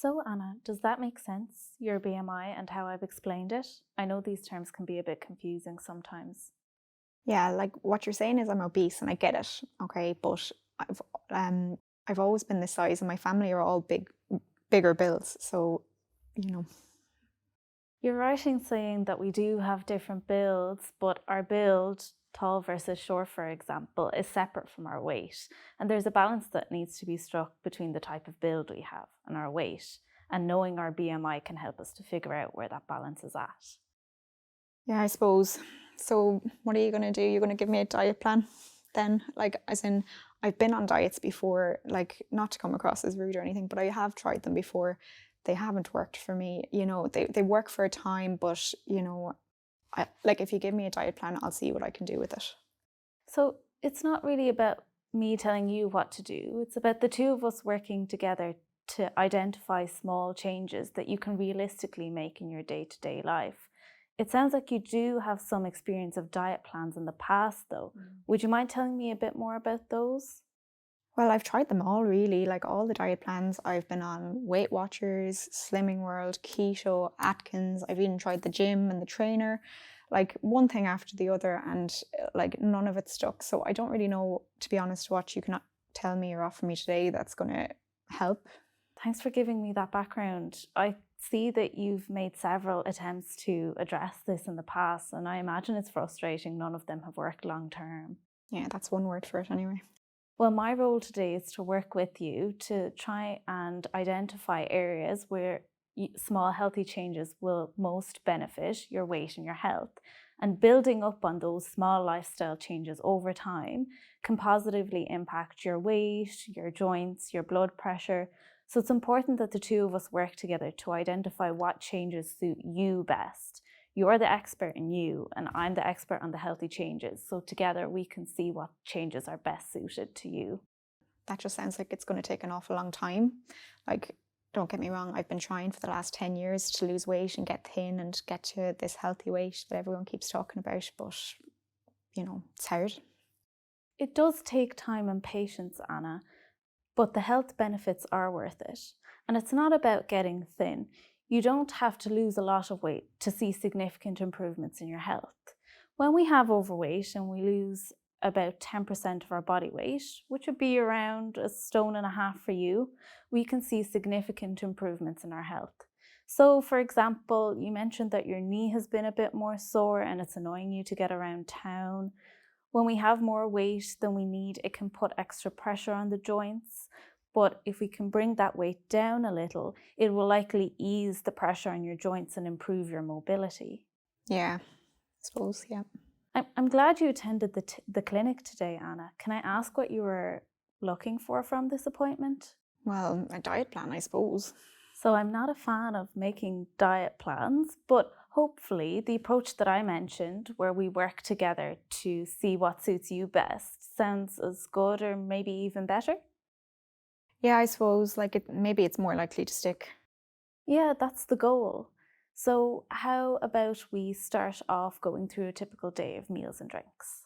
So, Anna, does that make sense? Your BMI and how I've explained it? I know these terms can be a bit confusing sometimes. Yeah, like what you're saying is I'm obese and I get it, okay, but I've um I've always been this size and my family are all bigger builds. So, you know, You're right in saying that we do have different builds, but our build, tall versus short, for example, is separate from our weight. And there's a balance that needs to be struck between the type of build we have and our weight. And knowing our BMI can help us to figure out where that balance is at. yeah, I suppose. So, what are you going to do? You're going to give me a diet plan then? Like, as in, I've been on diets before, like, not to come across as rude or anything, but I have tried them before. They haven't worked for me. They work for a time, but, like, if you give me a diet plan, I'll see what I can do with it. So it's not really about me telling you what to do. It's about the two of us working together to identify small changes that you can realistically make in your day-to-day life. It sounds like you do have some experience of diet plans in the past, though. Would you mind telling me a bit more about those? Well, I've tried them all really, like all the diet plans. I've been on Weight Watchers, Slimming World, Keto, Atkins. I've even tried the gym and the trainer, like one thing after the other, and like none of it stuck. So I don't really know, to be honest, what you can tell me or offer me today that's going to help. Thanks for giving me that background. I see that you've made several attempts to address this in the past, and I imagine it's frustrating none of them have worked long term. Yeah, that's one word for it anyway. Well, my role today is to work with you to try and identify areas where small healthy changes will most benefit your weight and your health. And building up on those small lifestyle changes over time can positively impact your weight, your joints, your blood pressure. So it's important that the two of us work together to identify what changes suit you best. You're the expert in you, and I'm the expert on the healthy changes. So together we can see what changes are best suited to you. That just sounds like it's going to take an awful long time. Like, don't get me wrong, I've been trying for the last 10 years to lose weight and get thin and get to this healthy weight that everyone keeps talking about, but it's hard. It does take time and patience, Anna, but the health benefits are worth it. And it's not about getting thin. You don't have to lose a lot of weight to see significant improvements in your health. When we have overweight and we lose about 10% of our body weight, which would be around a stone and a half for you, we can see significant improvements in our health. So, for example, you mentioned that your knee has been a bit more sore and it's annoying you to get around town. When we have more weight than we need, it can put extra pressure on the joints. But if we can bring that weight down a little, it will likely ease the pressure on your joints and improve your mobility. Yeah, I suppose, yeah. I'm glad you attended the clinic today, Anna. Can I ask what you were looking for from this appointment? Well, a diet plan, I suppose. So I'm not a fan of making diet plans, but hopefully the approach that I mentioned, where we work together to see what suits you best, sounds as good or maybe even better. Yeah, I suppose, like, maybe it's more likely to stick. Yeah, that's the goal. So how about we start off going through a typical day of meals and drinks?